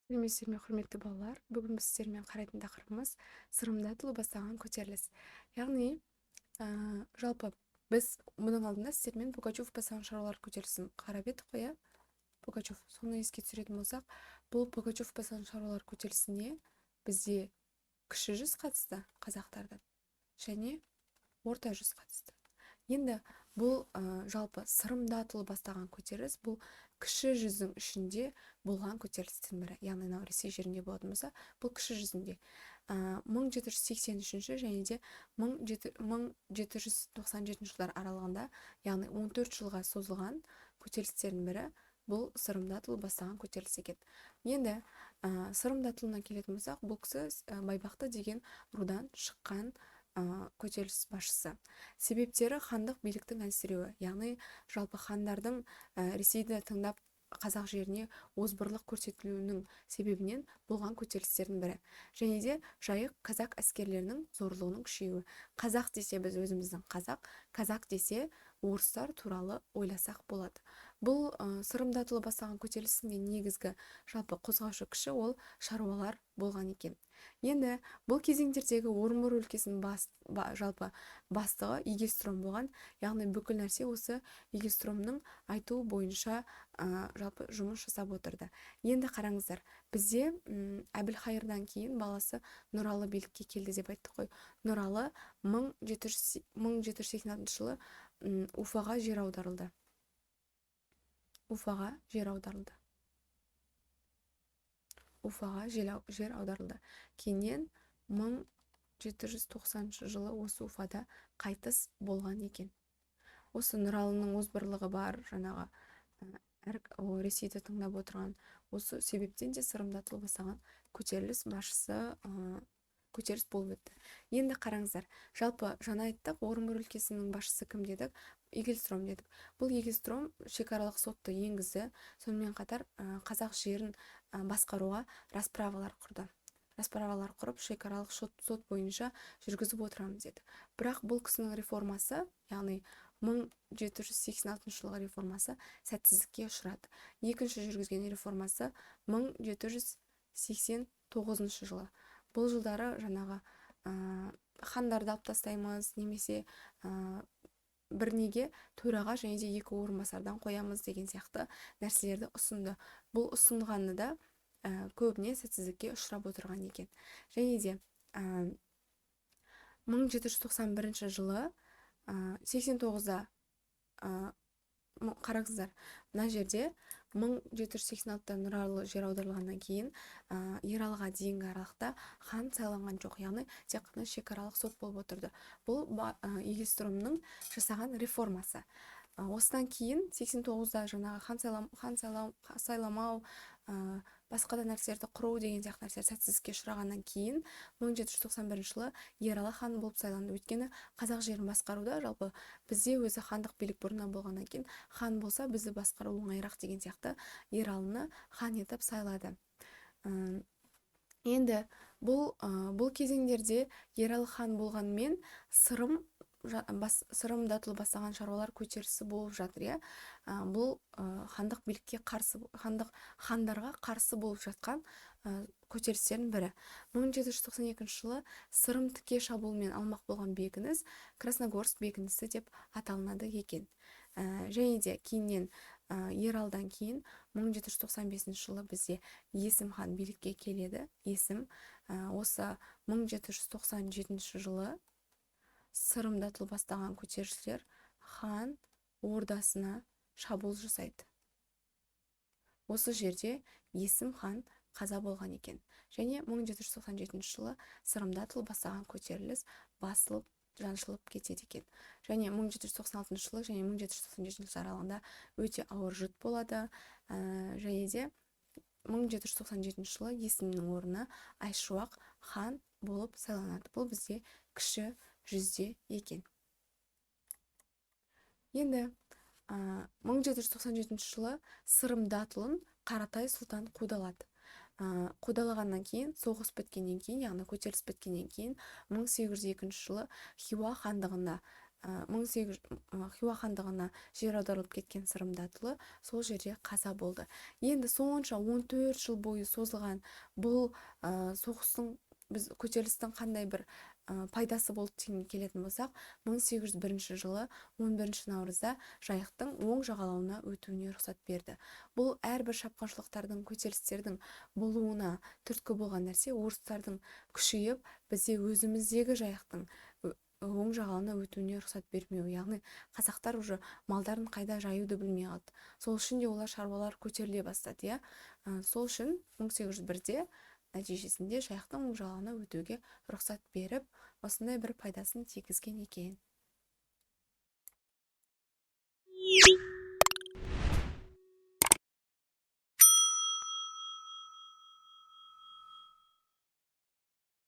Сәлеметсіздер ме, құрметті балалар. Бүгін біз сіздермен қарайтын тақырыбымыз сырымда тұлы бастаған көтеріліс. Яғни, жалпы біз мұның алдында сіздермен Пугачев бастаған шаруалар көтерілісін қарап едік қой, Пугачев. Соны еске түсіретін болсақ, бұл Пугачев бастаған шаруалар көтерілісіне бізде кіші жүз қатысты қазақтардан және орта жүз қатысты. Енді бұл жалпы сырымда тұлы бастаған көтеріліс бұл кіші жүздің ішінде болған көтерілістің бірі. Яғни мынау Ресей жерінде болатын болса, бұл кіші жүзінде 1783 және де 1797 жылдар аралығында, яғни 14 жылға созылған көтерілістердің бірі бұл сырымда тұлы бастаған көтеріліс екен. Енді сырымда тұлына келетін болсақ, бұл кісі Байбақты деген рудан шыққан көтеріліс басшысы. Себептері хандық биліктің әлсіреуі, яғни жалпы хандардың Ресейді тыңдап қазақ жеріне озбырлық көрсетілуінің себебінен болған көтерілістердің бірі. Және де жайық казак әскерлерінің зорлығының күшеюі. Қазақ десе біз өзіміздің қазақ десе орыстар туралы ойласақ болады. Бұл сырымда тұлы бастаған көтерілісінде негізгі жалпы қозғаушы күші ол шаруалар болған екен. Енді бұл кезеңдердегі Орынбор өлкесінің жалпы бастығы Игельстром болған, яғни бүкіл нәрсе осы Игельстромның айтуы бойынша жалпы жұмыс жасап отырды. Енді қараңыздар, бізде Әбілхайырдан кейін баласы Нұралы билікке келді деп айттық қой. Нұралы 1786 жылы Уфаға жер аударылды. Уфаға жер аударылды. Кейіннен 1790 жылы осы Уфада қайтыс болған екен. Осы Нұралының озбырлығы бар, жаңағы Ресейді тыңдап отырған, осы себептен де сырымда тұлы бастаған көтеріліс болып өтті. Енді қараңыздар, жалпы жаңа айттық, Орынбор өлкесінің басшысы кім дедік? Игельстром дедік. Бұл Игельстром шекаралық сотты енгізді, сонымен қатар қазақ жерін басқаруға расправалар құрып, шекаралық сот бойынша жүргізіп отырамыз деді. Бірақ бұл кісінің реформасы, яғни 1786 жылғы реформасы сәтсіздікке ұшырады. Екінші жүргізген реформасы 1789 жылы. Бұл жылдары жаңағы хандарды алып тастаймыз, немесе бірнеге төраға және де 2 орынбасардан қоямыз деген сияқты нәрселерді ұсынды. Бұл ұсынғаны да көбіне сәтсіздікке ұшырап отырған екен. Және де 1791 жылы 89-да қараңыздар, мына жерде 1786-да Нұралы жер аударылғаннан кейін Ералыға дейінгі аралықта хан сайланған жоқ, яғни тек қана шекаралық сот болып отырды. Бұл Игельстромның жасаған реформасы. Осыдан кейін 89-да жаңағы хан сайламау, басқа да нәрселерді құру деген сияқты нәрселер сәтсіздікке ұшырағаннан кейін 1791 жылы Ералы хан болып сайланды. Өйткені қазақ жерін басқаруда жалпы бізде өзі хандық билік бұрыннан болғаннан кейін хан болса бізді басқару оңайырақ деген сияқты Ералыны хан етіп сайлады. Енді бұл кезеңдерде Ералы хан болғанмен сырымда тұлы бастаған шаруалар көтерілісі болып жатыр. Бұл хандық билікке қарсы, хандарға қарсы болып жатқан көтерілістердің бірі. 1792 жылы Сырым тіке шабуылмен алмақ болған бекініс Красногорск бекінісі деп аталынады екен. Және де кейіннен Ералдан кейін 1795 жылы бізде Есім хан билікке келеді. Есім осы 1797 жылы Сырымда тұлы бастаған көтерілісшілер хан ордасына шабуыл жасайды. Осы жерде Есім хан қаза болған екен. Және 1797 жылы Сырымда тұлы бастаған көтеріліс басылып, жаншылып кетеді екен. Және 1796 жылы және 1797 жылы аралығында өте ауыр жұт болады. Және де 1797 жылы Есімнің орнына Айшуақ хан болып сайланады. Бұл бізде кіші жүзде екен. Енді 1797 жылы Сырымда тұлын Қаратай сұлтан қудалады. Қудалағаннан кейін, соғыс біткеннен кейін, яғни көтеріліс біткеннен кейін 1802 жылы Хиуа хандығында Хиуа хандығына жер аударылып кеткен Сырым датұлы сол жерде қаза болды. Енді сонша 14 жыл бойы созылған бұл соғыстың, біз көтерілістің қандай бір пайдасы болды дегенге келетін болсақ, 1801 жылы 11 наурызда жайықтың оң жағалауына өтуіне рұқсат берді. Бұл әрбір шапқыншылықтардың, көтерілістердің болуына түрткі болған нәрсе орыстардың күшейіп, бізде өзіміздегі жайықтың оң жағалауына өтуіне рұқсат бермеу. Яғни қазақтар уже малдарын қайда жаюды білмей қалды. Сол үшін де олар, шаруалар көтеріле бастады, иә. Сол үшін 1801-де нәтижесінде жайықтың оң жағалауына өтуге рұқсат беріп, осындай бір пайдасын тигізген екен.